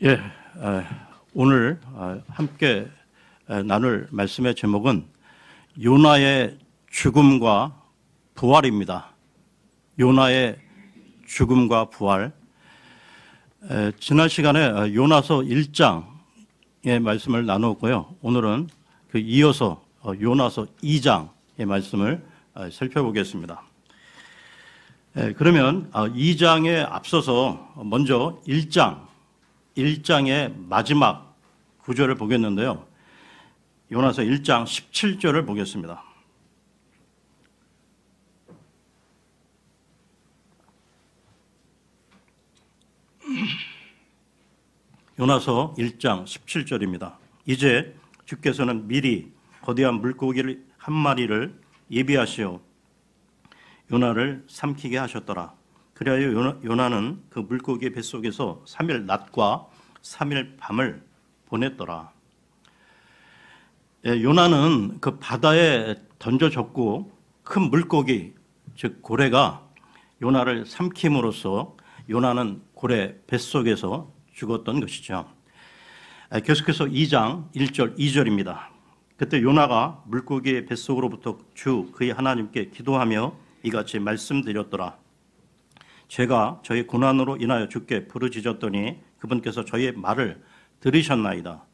예, 오늘 함께 나눌 말씀의 제목은 요나의 죽음과 부활입니다. 요나의 죽음과 부활. 지난 시간에 요나서 1장의 말씀을 나누었고요. 오늘은 그 이어서 요나서 2장의 말씀을 살펴보겠습니다. 그러면 2장에 앞서서 먼저 1장의 마지막 구절을 보겠는데요. 요나서 1장 17절을 보겠습니다. 요나서 1장 17절입니다. 이제 주께서는 미리 거대한 물고기를 한 마리를 예비하시어 요나를 삼키게 하셨더라. 그리하여 요나는 그 물고기의 뱃속에서 3일 낮과 3일 밤을 보냈더라. 요나는 그 바다에 던져졌고 큰 물고기, 즉 고래가 요나를 삼킴으로써 요나는 고래 뱃속에서 죽었던 것이죠. 계속해서 2장 1절 2절입니다. 그때 요나가 물고기의 뱃속으로부터 주 그의 하나님께 기도하며 이같이 말씀드렸더라. 제가 저희 고난으로 인하여 주께 부르짖었더니 그분께서 저희의 말을 들으셨나이다.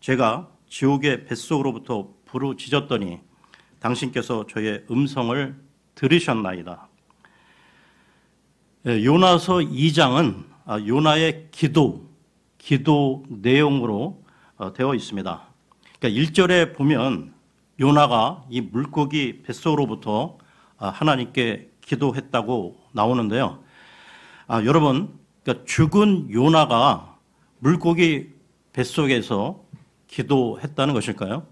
제가 지옥의 뱃속으로부터 부르짖었더니 당신께서 저희의 음성을 들으셨나이다. 요나서 2장은 요나의 기도 내용으로 되어 있습니다. 그러니까 1절에 보면 요나가 이 물고기 뱃속으로부터 하나님께 기도했다고 나오는데요. 여러분, 그러니까 죽은 요나가 물고기 뱃속에서 기도했다는 것일까요?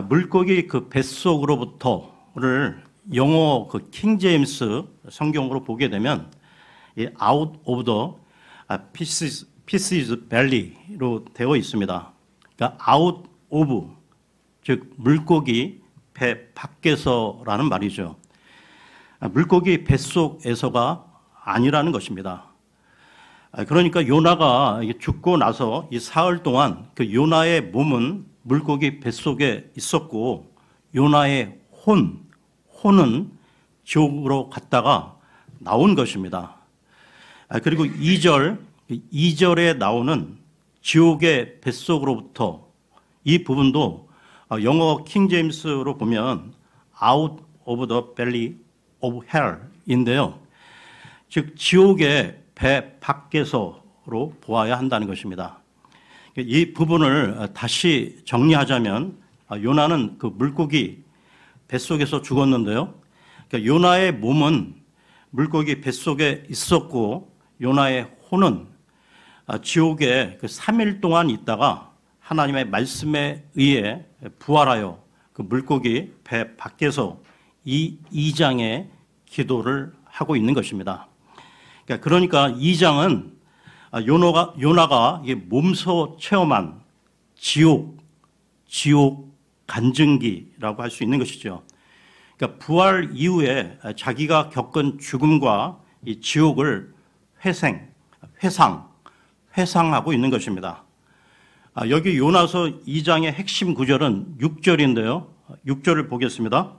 물고기 그 뱃속으로부터를 영어 그 킹제임스 성경으로 보게 되면 out of the pieces belly로 되어 있습니다. 그러니까 out of, 즉 물고기 배 밖에서라는 말이죠. 물고기 뱃속에서가 아니라는 것입니다. 그러니까 요나가 죽고 나서 이 사흘 동안 그 요나의 몸은 물고기 뱃속에 있었고 요나의 혼은 지옥으로 갔다가 나온 것입니다. 그리고 2절에 나오는 지옥의 뱃속으로부터 이 부분도 영어 킹제임스로 보면 out of the belly of hell인데요. 즉 지옥의 배 밖에서로 보아야 한다는 것입니다. 이 부분을 다시 정리하자면 요나는 그 물고기 뱃속에서 죽었는데요. 그러니까 요나의 몸은 물고기 뱃속에 있었고 요나의 혼은 지옥에 그 3일 동안 있다가 하나님의 말씀에 의해 부활하여 그 물고기 배 밖에서 이 2장의 기도를 하고 있는 것입니다. 그러니까 2장은 요나가 몸소 체험한 지옥 간증기라고 할 수 있는 것이죠. 그러니까 부활 이후에 자기가 겪은 죽음과 이 지옥을 회상하고 있는 것입니다. 여기 요나서 2장의 핵심 구절은 6절인데요. 6절을 보겠습니다.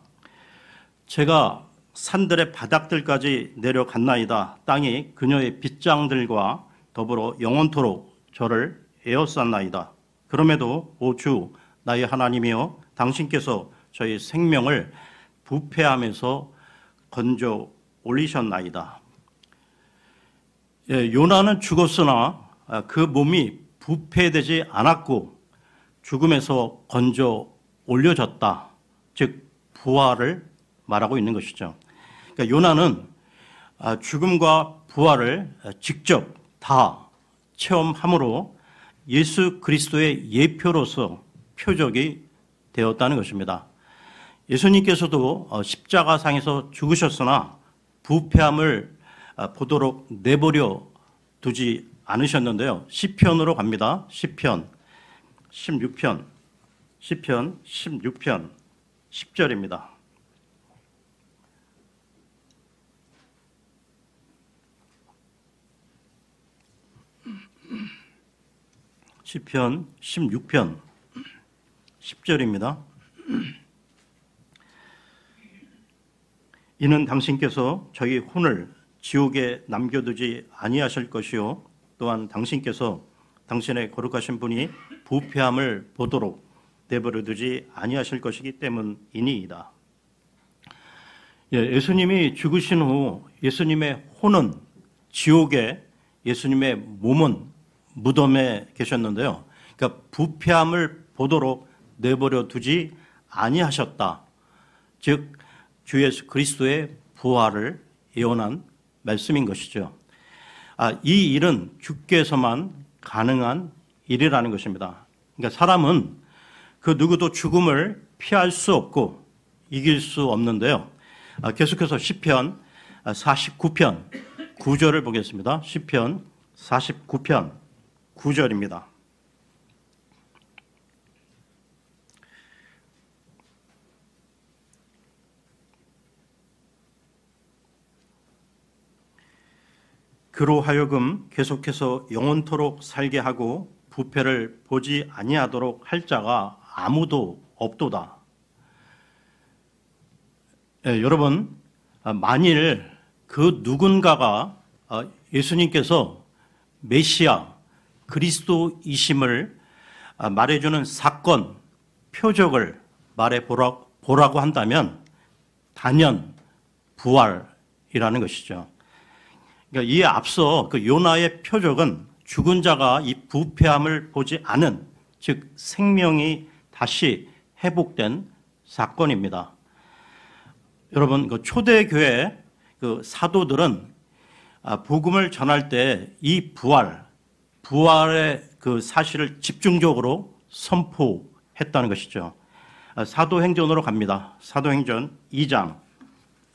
제가 산들의 바닥들까지 내려갔나이다. 땅이 그녀의 빗장들과 더불어 영원토록 저를 에워쌌나이다. 그럼에도 오 주 나의 하나님이여 당신께서 저희 생명을 부패함에서 건져 올리셨나이다. 요나는 죽었으나 그 몸이 부패되지 않았고 죽음에서 건져 올려졌다. 즉 부활을 말하고 있는 것이죠. 그러니까 요나는 죽음과 부활을 직접 다 체험함으로 예수 그리스도의 예표로서 표적이 되었다는 것입니다. 예수님께서도 십자가상에서 죽으셨으나 부패함을 보도록 내버려 두지 않으셨는데요. 시편으로 갑니다. 시편 16편 10절입니다. 시편 16편 10절입니다. 이는 당신께서 저희 혼을 지옥에 남겨두지 아니하실 것이요 또한 당신께서 당신의 거룩하신 분이 부패함을 보도록 내버려 두지 아니하실 것이기 때문이니이다. 예수님이 죽으신 후 예수님의 혼은 지옥에, 예수님의 몸은 무덤에 계셨는데요. 그러니까 부패함을 보도록 내버려 두지 아니하셨다. 즉 주 예수 그리스도의 부활을 예언한 말씀인 것이죠. 이 일은 주께서만 가능한 일이라는 것입니다. 그러니까 사람은 그 누구도 죽음을 피할 수 없고 이길 수 없는데요. 계속해서 시편 49편 9절을 보겠습니다. 시편 49편 9절입니다. 그로 하여금 계속해서 영원토록 살게 하고 부패를 보지 아니하도록 할 자가 아무도 없도다. 여러분, 만일 그 누군가가 예수님께서 메시아 그리스도이심을 말해주는 사건, 표적을 말해보라고 한다면 단연 부활이라는 것이죠. 그러니까 이에 앞서 그 요나의 표적은 죽은 자가 이 부패함을 보지 않은, 즉 생명이 다시 회복된 사건입니다. 여러분, 그 초대교회 그 사도들은 복음을 전할 때 이 부활의 그 사실을 집중적으로 선포했다는 것이죠. 사도행전으로 갑니다. 사도행전 2장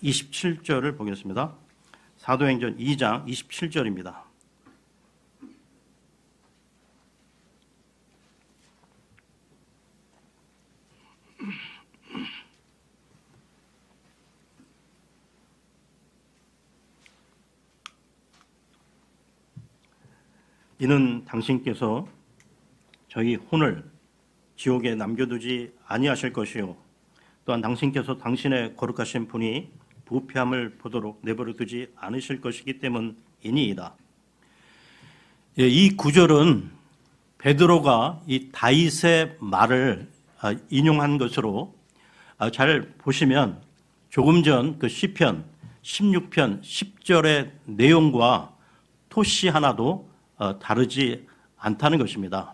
27절을 보겠습니다. 사도행전 2장 27절입니다. 이는 당신께서 저희 혼을 지옥에 남겨두지 아니하실 것이요 또한 당신께서 당신의 거룩하신 분이 부패함을 보도록 내버려 두지 않으실 것이기 때문이니이다. 이 구절은 베드로가 이 다윗의 말을 인용한 것으로 잘 보시면 조금 전 그 시편 16편 10절의 내용과 토시 하나도 다르지 않다는 것입니다.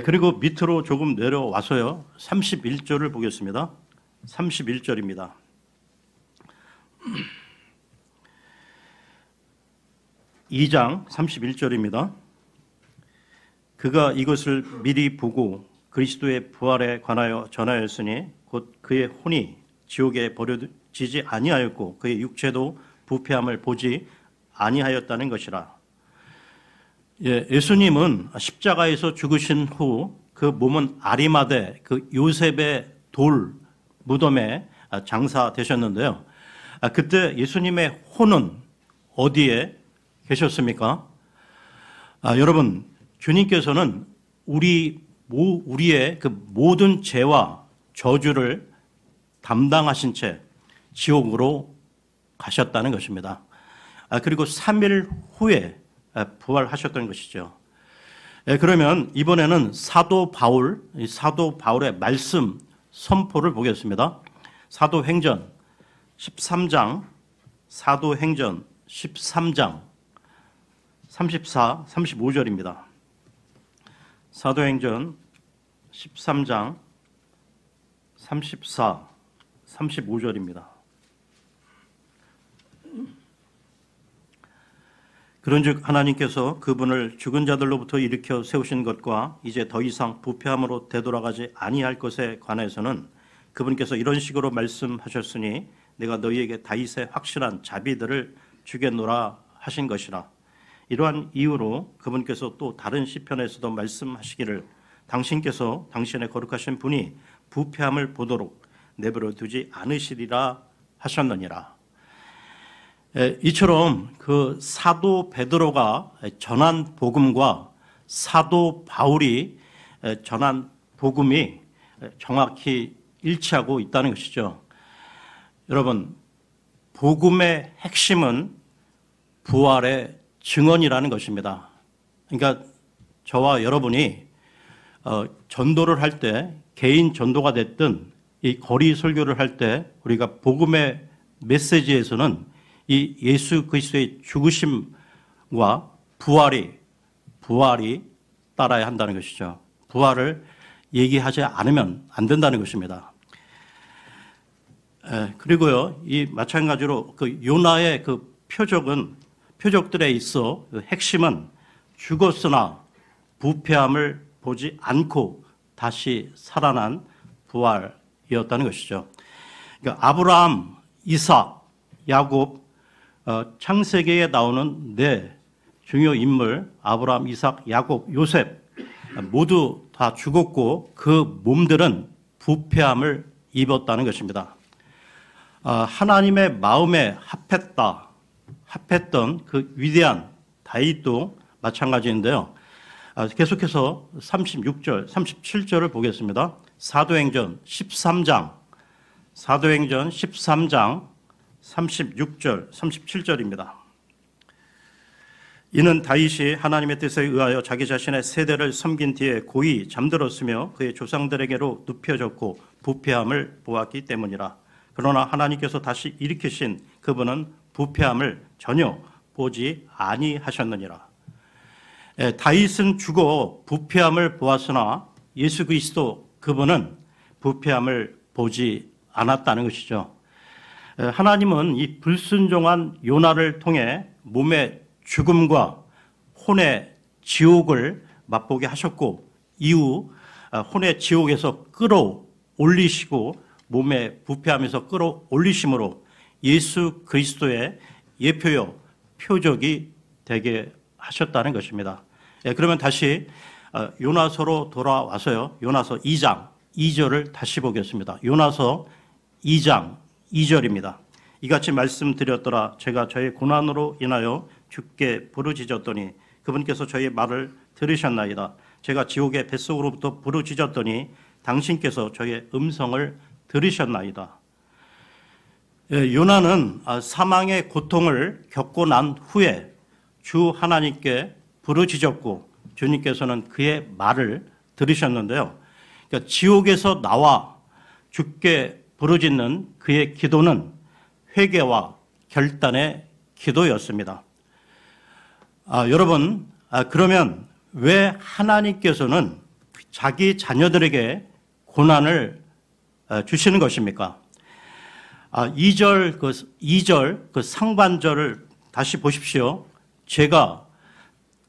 그리고 밑으로 조금 내려와서요. 31절을 보겠습니다. 31절입니다. (2장) 31절입니다. 그가 이것을 미리 보고 그리스도의 부활에 관하여 전하였으니 곧 그의 혼이 지옥에 버려지지 아니하였고 그의 육체도 부패함을 보지 아니하였다는 것이라. 예수님은 십자가에서 죽으신 후 그 몸은 아리마대 그 요셉의 돌 무덤에 장사되셨는데요. 그때 예수님의 혼은 어디에 계셨습니까? 여러분, 주님께서는 우리의 그 모든 죄와 저주를 담당하신 채 지옥으로 가셨다는 것입니다. 그리고 3일 후에 부활하셨던 것이죠. 그러면 이번에는 사도 바울의 말씀 선포를 보겠습니다. 사도행전 13장 34, 35절입니다. 사도행전 13장 34, 35절입니다. 그런즉 하나님께서 그분을 죽은 자들로부터 일으켜 세우신 것과 이제 더 이상 부패함으로 되돌아가지 아니할 것에 관해서는 그분께서 이런 식으로 말씀하셨으니 내가 너희에게 다윗의 확실한 자비들을 주겠노라 하신 것이라. 이러한 이유로 그분께서 또 다른 시편에서도 말씀하시기를 당신께서 당신의 거룩하신 분이 부패함을 보도록 내버려 두지 않으시리라 하셨느니라. 이처럼 그 사도 베드로가 전한 복음과 사도 바울이 전한 복음이 정확히 일치하고 있다는 것이죠. 여러분, 복음의 핵심은 부활의 증언이라는 것입니다. 그러니까 저와 여러분이 전도를 할 때, 개인 전도가 됐든 이 거리 설교를 할 때 우리가 복음의 메시지에서는 이 예수 그리스도의 죽으심과 부활이 따라야 한다는 것이죠. 부활을 얘기하지 않으면 안 된다는 것입니다. 그리고요, 이 마찬가지로 그 요나의 그 표적들에 있어 그 핵심은 죽었으나 부패함을 보지 않고 다시 살아난 부활이었다는 것이죠. 그러니까 아브라함, 이삭, 야곱, 창세기에 나오는 네 중요 인물 아브라함, 이삭, 야곱, 요셉 모두 다 죽었고 그 몸들은 부패함을 입었다는 것입니다. 하나님의 마음에 합했던 그 위대한 다윗도 마찬가지인데요. 계속해서 36절, 37절을 보겠습니다. 사도행전 13장 36절, 37절입니다. 이는 다윗이 하나님의 뜻에 의하여 자기 자신의 세대를 섬긴 뒤에 고이 잠들었으며 그의 조상들에게로 눕혀졌고 부패함을 보았기 때문이라. 그러나 하나님께서 다시 일으키신 그분은 부패함을 전혀 보지 아니하셨느니라. 다윗은 죽어 부패함을 보았으나 예수 그리스도 그분은 부패함을 보지 않았다는 것이죠. 하나님은 이 불순종한 요나를 통해 몸의 죽음과 혼의 지옥을 맛보게 하셨고 이후 혼의 지옥에서 끌어올리시고 몸의 부패함에서 끌어올리심으로 예수 그리스도의 예표요 표적이 되게 하셨다는 것입니다. 그러면 다시 요나서로 돌아와서요. 요나서 2장 2절을 다시 보겠습니다. 요나서 2장 2절입니다. 이같이 말씀드렸더라. 제가 저의 고난으로 인하여 주께 부르짖었더니 그분께서 저의 말을 들으셨나이다. 제가 지옥의 뱃속으로부터 부르짖었더니 당신께서 저의 음성을 들으셨나이다. 요나는 사망의 고통을 겪고 난 후에 주 하나님께 부르짖었고 주님께서는 그의 말을 들으셨는데요. 그러니까 지옥에서 나와 주께 부르짖는 그의 기도는 회개와 결단의 기도였습니다. 여러분, 그러면 왜 하나님께서는 자기 자녀들에게 고난을 주시는 것입니까? 2절 그 상반절을 다시 보십시오. 제가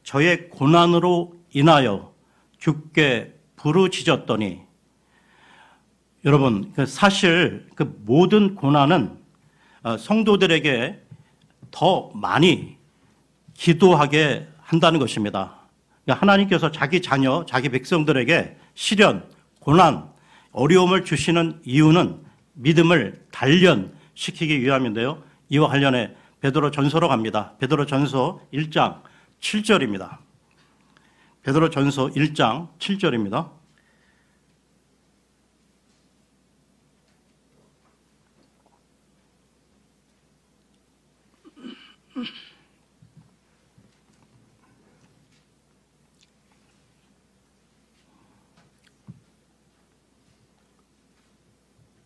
저의 고난으로 인하여 주께 부르짖었더니 여러분 사실 그 모든 고난은 성도들에게 더 많이 기도하게 한다는 것입니다. 그러니까 하나님께서 자기 자녀, 자기 백성들에게 시련, 고난, 어려움을 주시는 이유는 믿음을 단련시키기 위함인데요. 이와 관련해 베드로 전서로 갑니다. 베드로 전서 1장 7절입니다. 베드로 전서 1장 7절입니다.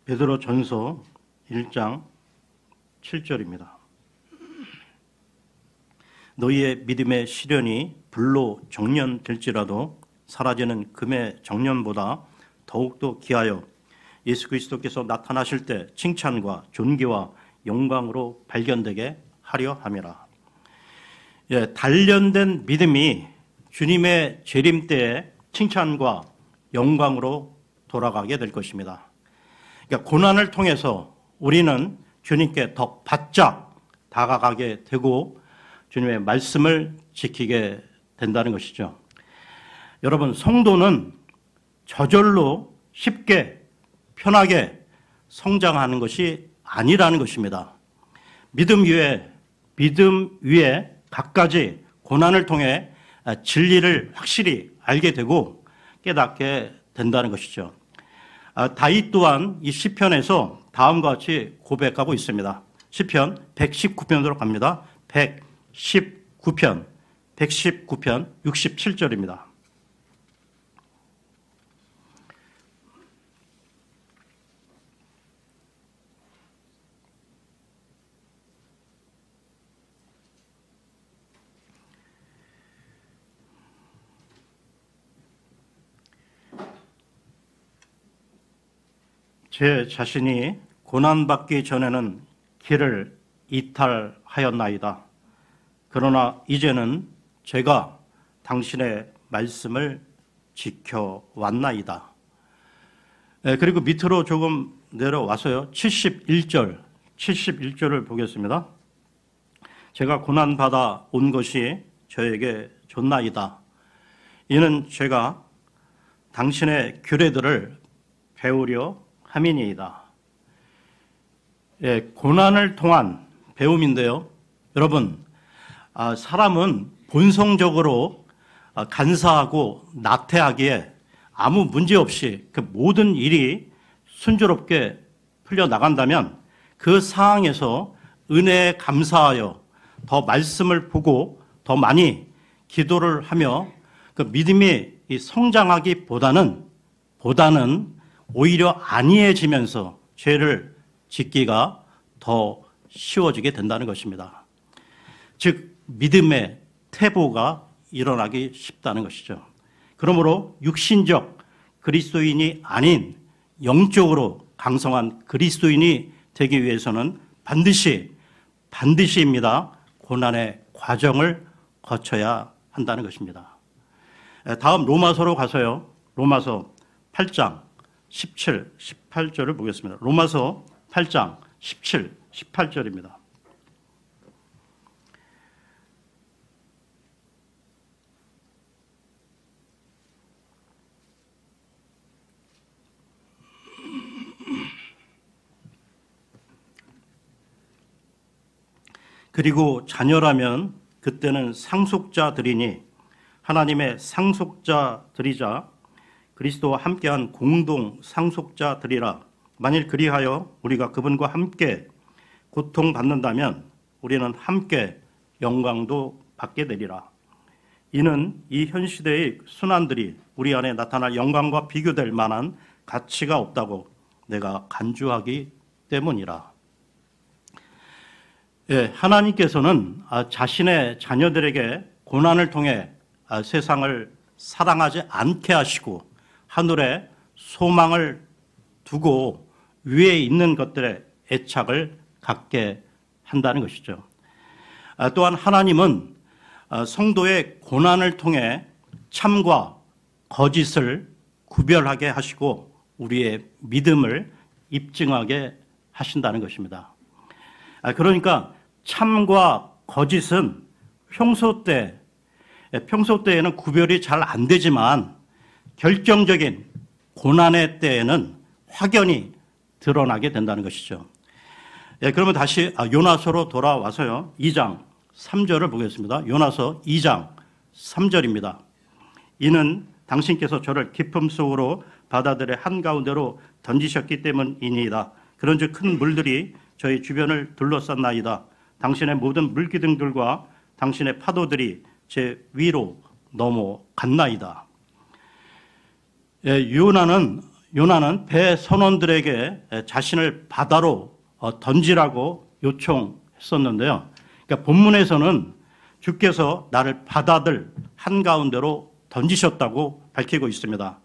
베드로 전서 1장 7절입니다. 너희의 믿음의 시련이 불로 정련될지라도 사라지는 금의 정련보다 더욱더 귀하여 예수 그리스도께서 나타나실 때 칭찬과 존귀와 영광으로 발견되게 하려 함이라. 단련된 믿음이 주님의 재림 때에 칭찬과 영광으로 돌아가게 될 것입니다. 그러니까 고난을 통해서 우리는 주님께 더 바짝 다가가게 되고 주님의 말씀을 지키게 된다는 것이죠. 여러분, 성도는 저절로 쉽게 편하게 성장하는 것이 아니라는 것입니다. 믿음 위에 갖가지 고난을 통해 진리를 확실히 알게 되고 깨닫게 된다는 것이죠. 다윗 또한 이 시편에서 다음과 같이 고백하고 있습니다. 시편 119편으로 갑니다. 119편 67절입니다. 제 자신이 고난받기 전에는 길을 이탈하였나이다. 그러나 이제는 제가 당신의 말씀을 지켜왔나이다. 그리고 밑으로 조금 내려와서요. 71절을 보겠습니다. 제가 고난받아 온 것이 저에게 좋나이다. 이는 제가 당신의 규례들을 배우려 함이니이다. 고난을 통한 배움인데요. 여러분, 사람은 본성적으로 간사하고 나태하기에 아무 문제 없이 그 모든 일이 순조롭게 풀려나간다면 그 상황에서 은혜에 감사하여 더 말씀을 보고 더 많이 기도를 하며 그 믿음이 성장하기보다는 오히려 안이해지면서 죄를 짓기가 더 쉬워지게 된다는 것입니다. 즉 믿음의 퇴보가 일어나기 쉽다는 것이죠. 그러므로 육신적 그리스도인이 아닌 영적으로 강성한 그리스도인이 되기 위해서는 반드시입니다. 고난의 과정을 거쳐야 한다는 것입니다. 다음 로마서로 가서요. 로마서 8장 17, 18절을 보겠습니다. 로마서 8장 17, 18절입니다. 그리고 자녀라면 그때는 상속자들이니 하나님의 상속자들이자 그리스도와 함께한 공동 상속자들이라. 만일 그리하여 우리가 그분과 함께 고통받는다면 우리는 함께 영광도 받게 되리라. 이는 이 현 시대의 순환들이 우리 안에 나타날 영광과 비교될 만한 가치가 없다고 내가 간주하기 때문이라. 하나님께서는 자신의 자녀들에게 고난을 통해 세상을 사랑하지 않게 하시고 하늘에 소망을 두고 위에 있는 것들에 애착을 갖게 한다는 것이죠. 또한 하나님은 성도의 고난을 통해 참과 거짓을 구별하게 하시고 우리의 믿음을 입증하게 하신다는 것입니다. 그러니까 참과 거짓은 평소 때에는 구별이 잘 안 되지만 결정적인 고난의 때에는 확연히 드러나게 된다는 것이죠. 그러면 다시 요나서로 돌아와서요. 2장 3절을 보겠습니다. 요나서 2장 3절입니다. 이는 당신께서 저를 깊음 속으로 바다들의 한가운데로 던지셨기 때문이니이다. 그런즉 큰 물들이 저희 주변을 둘러쌌나이다. 당신의 모든 물기둥들과 당신의 파도들이 제 위로 넘어갔나이다. 요나는 배 선원들에게 자신을 바다로 던지라고 요청했었는데요. 그러니까 본문에서는 주께서 나를 바다들 한가운데로 던지셨다고 밝히고 있습니다.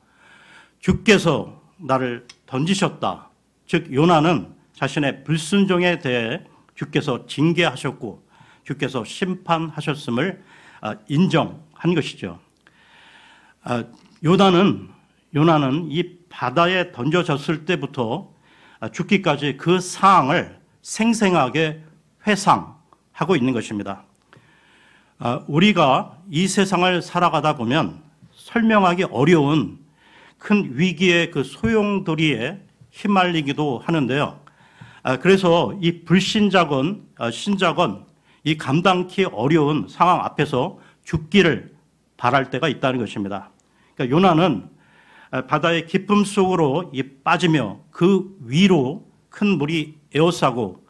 주께서 나를 던지셨다. 즉 요나는 자신의 불순종에 대해 주께서 징계하셨고 주께서 심판하셨음을 인정한 것이죠. 요나는 이 바다에 던져졌을 때부터 죽기까지 그 상황을 생생하게 회상하고 있는 것입니다. 우리가 이 세상을 살아가다 보면 설명하기 어려운 큰 위기의 그 소용돌이에 휘말리기도 하는데요. 그래서 이 신작은 이 감당키 어려운 상황 앞에서 죽기를 바랄 때가 있다는 것입니다. 그러니까 요나는 바다의 깊음 속으로 빠지며 그 위로 큰 물이 에워싸고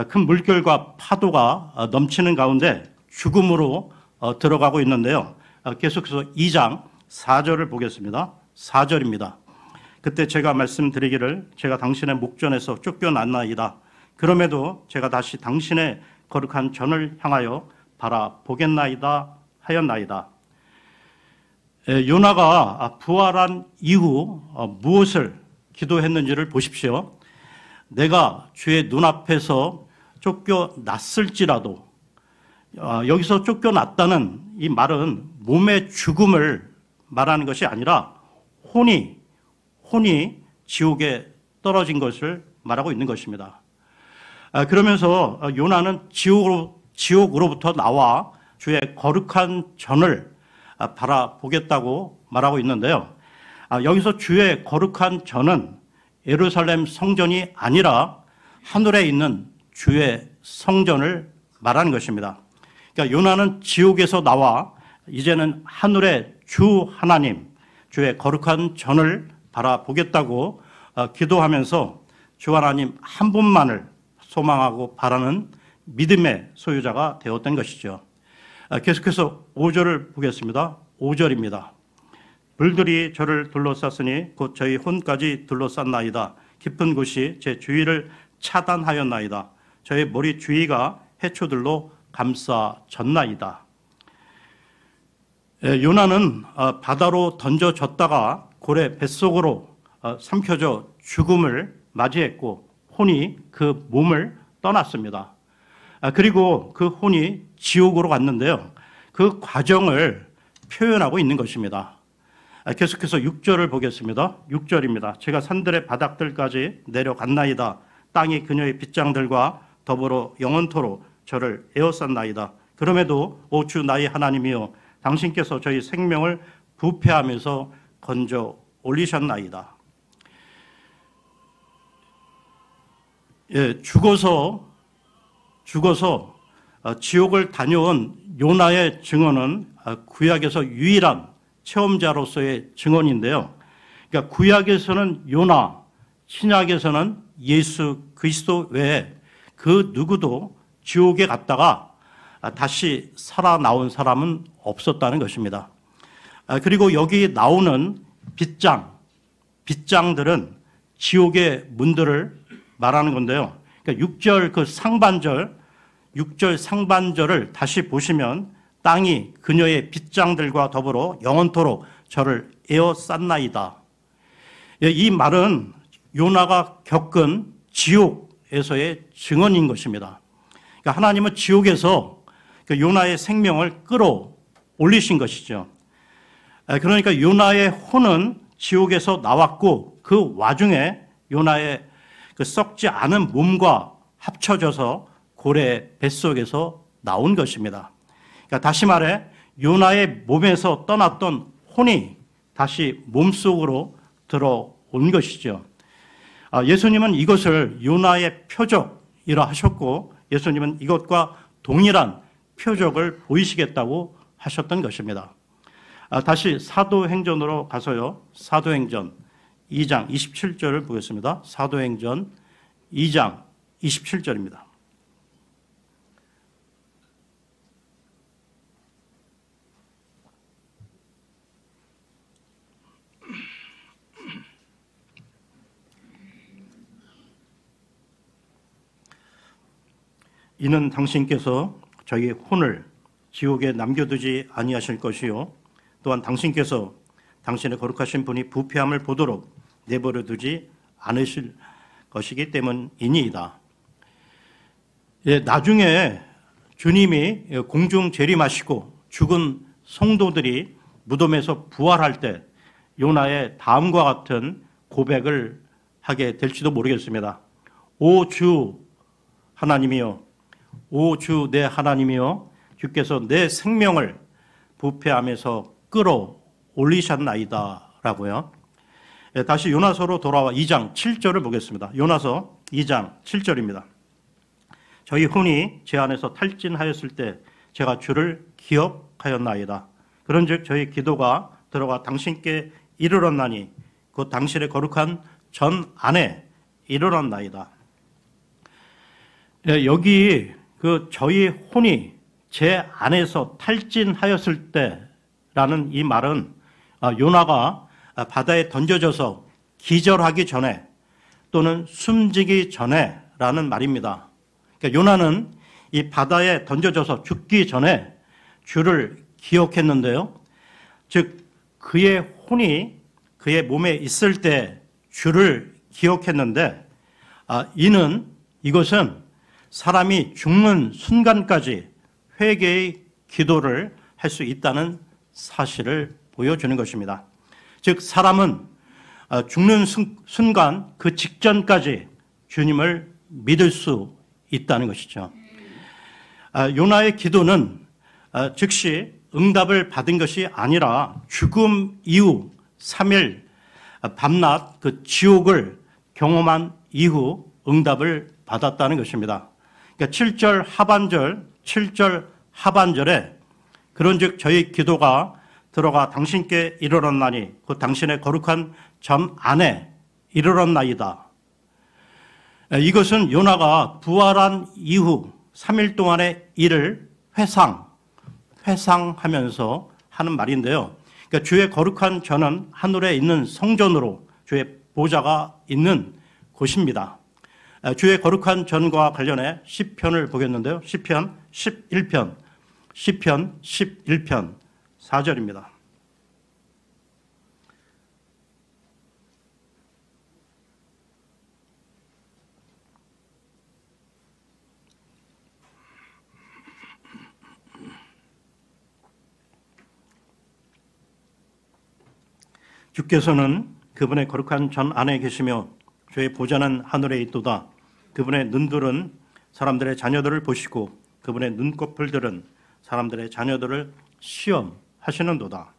큰 물결과 파도가 넘치는 가운데 죽음으로 들어가고 있는데요. 계속해서 2장 4절을 보겠습니다. 4절입니다. 그때 제가 말씀드리기를 제가 당신의 목전에서 쫓겨났나이다. 그럼에도 제가 다시 당신의 거룩한 전을 향하여 바라보겠나이다 하였나이다. 요나가 부활한 이후 무엇을 기도했는지를 보십시오. 내가 주의 눈앞에서 쫓겨났을지라도, 여기서 쫓겨났다는 이 말은 몸의 죽음을 말하는 것이 아니라 혼이 지옥에 떨어진 것을 말하고 있는 것입니다. 그러면서 요나는 지옥으로부터 나와 주의 거룩한 전을 바라보겠다고 말하고 있는데요. 여기서 주의 거룩한 전은 예루살렘 성전이 아니라 하늘에 있는 주의 성전을 말하는 것입니다. 그러니까 요나는 지옥에서 나와 이제는 하늘의 주 하나님, 주의 거룩한 전을 바라보겠다고 기도하면서 주 하나님 한 분만을 소망하고 바라는 믿음의 소유자가 되었던 것이죠. 계속해서 5절을 보겠습니다. 5절입니다. 불들이 저를 둘러쌌으니 곧 저희 혼까지 둘러쌌나이다. 깊은 곳이 제 주위를 차단하였나이다. 저의 머리 주위가 해초들로 감싸졌나이다. 요나는 바다로 던져졌다가 고래 뱃속으로 삼켜져 죽음을 맞이했고 혼이 그 몸을 떠났습니다. 그리고 그 혼이 지옥으로 갔는데요. 그 과정을 표현하고 있는 것입니다. 계속해서 6절을 보겠습니다. 6절입니다. 제가 산들의 바닥들까지 내려갔나이다. 땅이 그녀의 빗장들과 더불어 영원토록 저를 에워쌌나이다. 그럼에도 오 주 나의 하나님이여 당신께서 저희 생명을 부패하면서 건져 올리셨나이다. 죽어서 지옥을 다녀온 요나의 증언은 구약에서 유일한 체험자로서의 증언인데요. 그러니까 구약에서는 요나, 신약에서는 예수 그리스도 외에 그 누구도 지옥에 갔다가 다시 살아나온 사람은 없었다는 것입니다. 그리고 여기 나오는 빗장들은 지옥의 문들을 말하는 건데요. 그러니까 6절 그 상반절, 6절 상반절을 다시 보시면 땅이 그녀의 빗장들과 더불어 영원토록 저를 에워쌌나이다. 이 말은 요나가 겪은 지옥에서의 증언인 것입니다. 그러니까 하나님은 지옥에서 요나의 생명을 끌어올리신 것이죠. 그러니까 요나의 혼은 지옥에서 나왔고 그 와중에 요나의 그 썩지 않은 몸과 합쳐져서 고래 뱃속에서 나온 것입니다. 그러니까 다시 말해 요나의 몸에서 떠났던 혼이 다시 몸속으로 들어온 것이죠. 예수님은 이것을 요나의 표적이라 하셨고 예수님은 이것과 동일한 표적을 보이시겠다고 하셨던 것입니다. 다시 사도행전으로 가서요. 사도행전 2장 27절을 보겠습니다. 사도행전 2장 27절입니다. 이는 당신께서 저희 혼을 지옥에 남겨두지 아니하실 것이요 또한 당신께서 당신의 거룩하신 분이 부패함을 보도록 내버려 두지 않으실 것이기 때문이니이다. 나중에 주님이 공중 재림하시고 죽은 성도들이 무덤에서 부활할 때 요나의 다음과 같은 고백을 하게 될지도 모르겠습니다. 오 주 하나님이여, 오 주 내 하나님이여, 주께서 내 생명을 부패함에서 끌어올리셨나이다 라고요. 다시 요나서로 돌아와 2장 7절을 보겠습니다. 요나서 2장 7절입니다. 저희 혼이 제 안에서 탈진하였을 때 제가 주를 기억하였나이다. 그런즉 저희 기도가 들어가 당신께 이르렀나니 곧 당신의 거룩한 전 안에 이르렀나이다. 여기 저희 혼이 제 안에서 탈진하였을 때라는 이 말은 요나가 바다에 던져져서 기절하기 전에 또는 숨지기 전에라는 말입니다. 그러니까 요나는 이 바다에 던져져서 죽기 전에 주를 기억했는데요. 즉 그의 혼이 그의 몸에 있을 때 주를 기억했는데 이것은 사람이 죽는 순간까지 회개의 기도를 할 수 있다는 사실을 보여주는 것입니다. 즉 사람은 죽는 순간 그 직전까지 주님을 믿을 수 있다는 것이죠. 요나의 기도는 즉시 응답을 받은 것이 아니라 죽음 이후 3일 밤낮 그 지옥을 경험한 이후 응답을 받았다는 것입니다. 그러니까 7절 하반절에 그런즉 저희 기도가 들어가 당신께 이르렀나니 곧 당신의 거룩한 전 안에 이르렀나이다. 이것은 요나가 부활한 이후 3일 동안의 일을 회상하면서 하는 말인데요. 그러니까 주의 거룩한 전은 하늘에 있는 성전으로 주의 보좌가 있는 곳입니다. 주의 거룩한 전과 관련해 시편을 보겠는데요. 시편 11편 4절입니다. 주께서는 그분의 거룩한 전 안에 계시며 주의 보좌는 하늘에 있도다. 그분의 눈들은 사람들의 자녀들을 보시고 그분의 눈꺼풀들은 사람들의 자녀들을 시험하시는도다.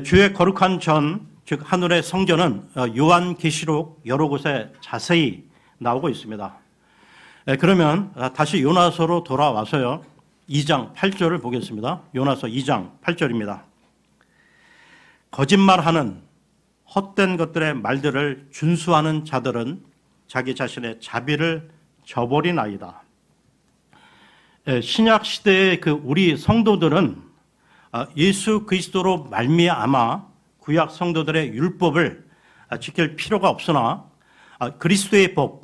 주의 거룩한 전, 즉 하늘의 성전은 요한계시록 여러 곳에 자세히 나오고 있습니다. 그러면 다시 요나서로 돌아와서요. 2장 8절을 보겠습니다. 요나서 2장 8절입니다. 거짓말하는 헛된 것들의 말들을 준수하는 자들은 자기 자신의 자비를 저버리나이다. 신약 시대의 우리 성도들은 예수 그리스도로 말미암아 구약 성도들의 율법을 지킬 필요가 없으나 그리스도의 법,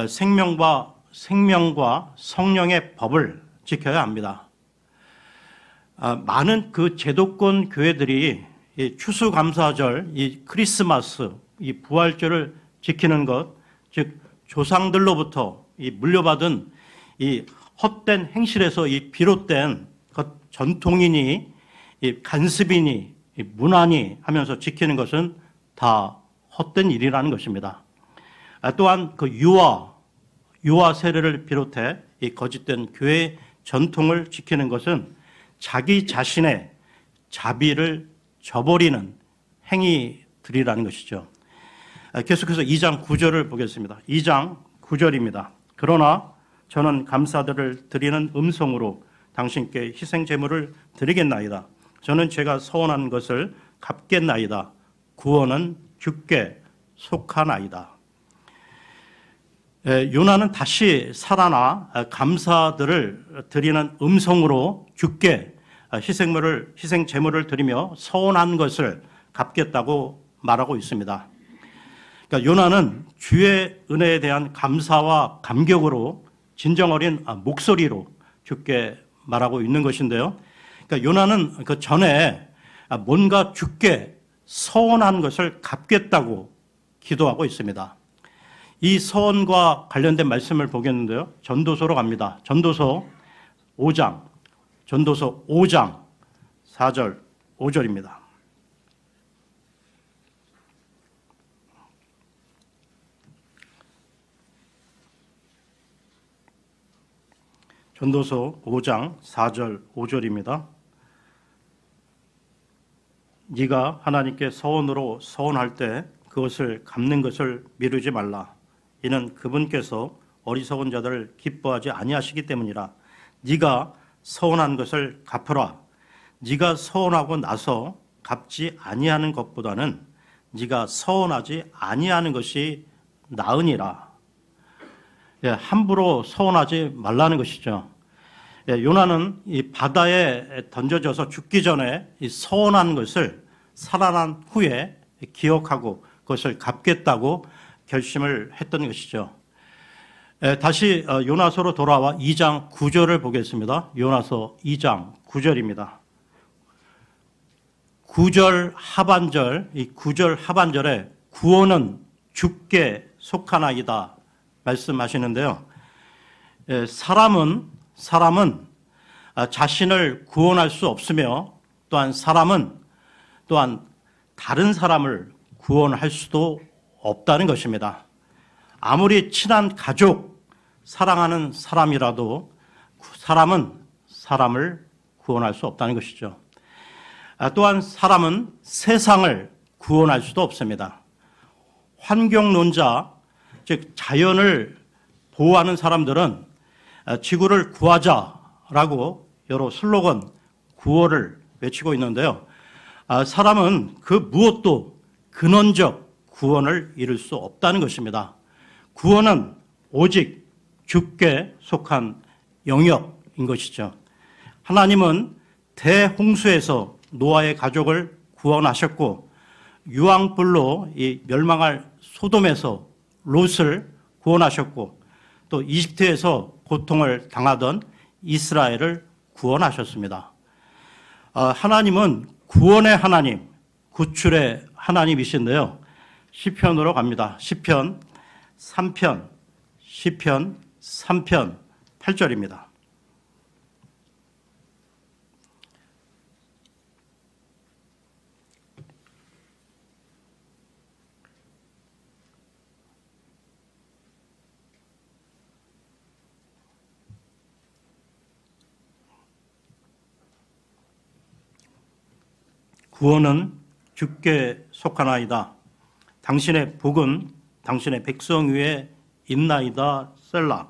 생명과 성령의 법을 지켜야 합니다. 많은 그 제도권 교회들이 이 추수감사절, 이 크리스마스, 이 부활절을 지키는 것, 즉 조상들로부터 이 물려받은 이 헛된 행실에서 이 비롯된 전통이니 이 간습이니 이 문화니 하면서 지키는 것은 다 헛된 일이라는 것입니다. 또한 그 유아 세례를 비롯해 이 거짓된 교회 전통을 지키는 것은 자기 자신의 자비를 저버리는 행위들이라는 것이죠. 계속해서 2장 9절을 보겠습니다. 2장 9절입니다. 그러나 저는 감사들을 드리는 음성으로 당신께 희생 제물을 드리겠나이다. 저는 제가 서원한 것을 갚겠나이다. 구원은 주께 속하나이다. 요나는 다시 살아나 감사들을 드리는 음성으로 주께 희생 제물을 드리며 서원한 것을 갚겠다고 말하고 있습니다. 그러니까 요나는 주의 은혜에 대한 감사와 감격으로 진정 어린 목소리로 주께 말하고 있는 것인데요. 그러니까 요나는 그 전에 뭔가 주께 서원한 것을 갚겠다고 기도하고 있습니다. 이 서원과 관련된 말씀을 보겠는데요. 전도서로 갑니다. 전도서 5장 4절 5절입니다. 전도서 5장 4절 5절입니다. 네가 하나님께 서원으로 서원할 때 그것을 갚는 것을 미루지 말라. 이는 그분께서 어리석은 자들을 기뻐하지 아니하시기 때문이라. 네가 서원한 것을 갚으라. 네가 서원하고 나서 갚지 아니하는 것보다는 네가 서원하지 아니하는 것이 나으니라. 예, 함부로 서원하지 말라는 것이죠. 예, 요나는 이 바다에 던져져서 죽기 전에 이 서원한 것을 살아난 후에 기억하고 그것을 갚겠다고 결심을 했던 것이죠. 예, 다시 요나서로 돌아와 2장 9절을 보겠습니다. 요나서 2장 9절입니다. 9절 하반절, 이 9절 하반절에 구원은 주께 속하나이다 말씀하시는데요. 예, 사람은 자신을 구원할 수 없으며 또한 사람은 또한 다른 사람을 구원할 수도 없다는 것입니다. 아무리 친한 가족, 사랑하는 사람이라도 사람은 사람을 구원할 수 없다는 것이죠. 또한 사람은 세상을 구원할 수도 없습니다. 환경론자, 즉 자연을 보호하는 사람들은 지구를 구하자라고 여러 슬로건, 구호를 외치고 있는데요. 사람은 그 무엇도 근원적 구원을 이룰 수 없다는 것입니다. 구원은 오직 주께 속한 영역인 것이죠. 하나님은 대홍수에서 노아의 가족을 구원하셨고 유황불로 이 멸망할 소돔에서 롯을 구원하셨고 또 이집트에서 고통을 당하던 이스라엘을 구원하셨습니다. 하나님은 구원의 하나님, 구출의 하나님이신데요. 시편으로 갑니다. 시편 3편 8절입니다. 구원은 주께 속하나이다. 당신의 복은 당신의 백성 위에 있나이다. 셀라.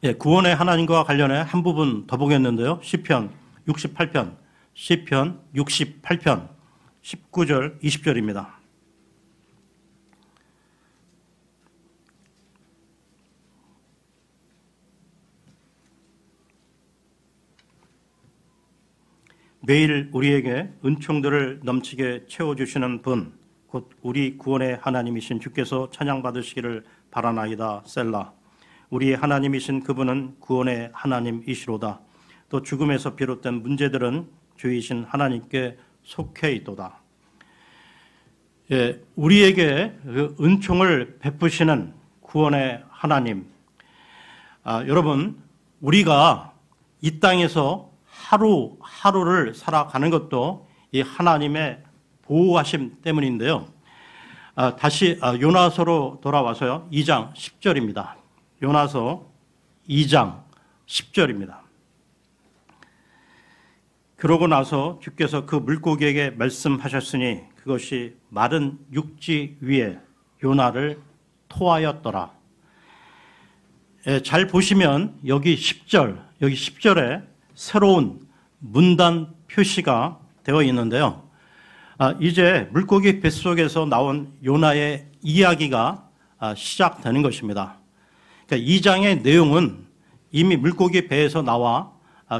예, 구원의 하나님과 관련해 한 부분 더 보겠는데요. 시편 68편 19절 20절입니다. 매일 우리에게 은총들을 넘치게 채워주시는 분, 곧 우리 구원의 하나님이신 주께서 찬양받으시기를 바라나이다. 셀라. 우리의 하나님이신 그분은 구원의 하나님이시로다. 또 죽음에서 비롯된 문제들은 주이신 하나님께 속해 있도다. 예, 우리에게 그 은총을 베푸시는 구원의 하나님. 여러분, 우리가 이 땅에서 하루하루를 살아가는 것도 이 하나님의 보호하심 때문인데요. 다시 요나서로 돌아와서요. 2장 10절입니다. 요나서 2장 10절입니다. 그러고 나서 주께서 그 물고기에게 말씀하셨으니 그것이 마른 육지 위에 요나를 토하였더라. 잘 보시면 여기 10절에 새로운 문단 표시가 되어 있는데요. 이제 물고기 뱃속에서 나온 요나의 이야기가 시작되는 것입니다. 그러니까 2장의 내용은 이미 물고기 배에서 나와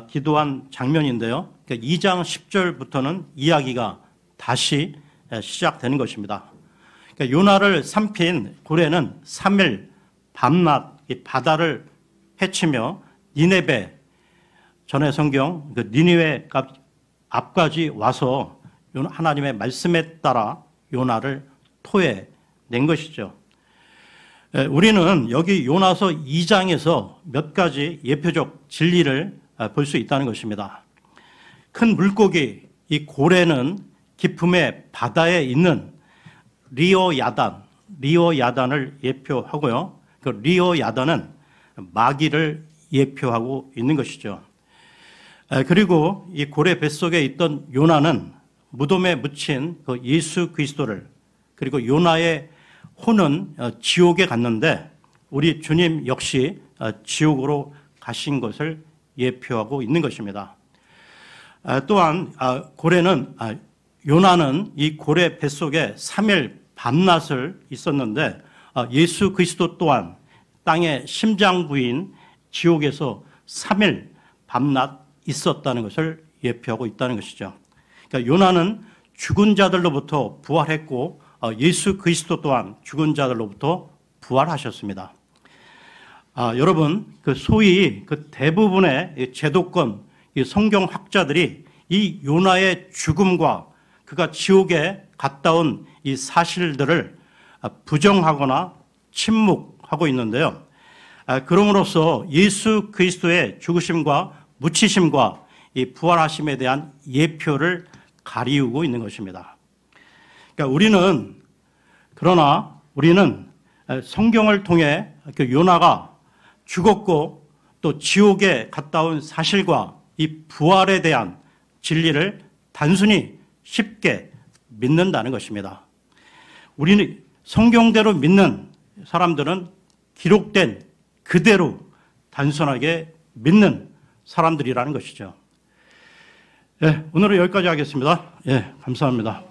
기도한 장면인데요. 그러니까 2장 10절부터는 이야기가 다시 시작되는 것입니다. 그러니까 요나를 삼킨 고래는 3일 밤낮 이 바다를 헤치며 니네베, 전에 성경 그 니느웨 앞까지 와서 하나님의 말씀에 따라 요나를 토해낸 것이죠. 우리는 여기 요나서 2장에서 몇 가지 예표적 진리를 볼 수 있다는 것입니다. 큰 물고기, 이 고래는 깊음의 바다에 있는 리오야단을 예표하고요. 그 리오야단은 마귀를 예표하고 있는 것이죠. 그리고 이 고래 뱃속에 있던 요나는 무덤에 묻힌 그 예수 그리스도를, 그리고 요나의 혼은 지옥에 갔는데 우리 주님 역시 지옥으로 가신 것을 예표하고 있는 것입니다. 또한 요나는 이 고래 뱃속에 3일 밤낮을 있었는데 예수 그리스도 또한 땅의 심장부인 지옥에서 3일 밤낮 있었다는 것을 예표하고 있다는 것이죠. 그러니까 요나는 죽은 자들로부터 부활했고 예수 그리스도 또한 죽은 자들로부터 부활하셨습니다. 여러분, 소위 대부분의 제도권 성경학자들이 이 요나의 죽음과 그가 지옥에 갔다 온 이 사실들을 부정하거나 침묵하고 있는데요. 그럼으로써 예수 그리스도의 죽으심과 묻히심과 이 부활하심에 대한 예표를 가리우고 있는 것입니다. 그러니까 우리는 성경을 통해 요나가 죽었고 또 지옥에 갔다 온 사실과 이 부활에 대한 진리를 단순히 쉽게 믿는다는 것입니다. 우리는 성경대로 믿는 사람들은 기록된 그대로 단순하게 믿는 사람들이라는 것이죠. 오늘은 여기까지 하겠습니다. 감사합니다.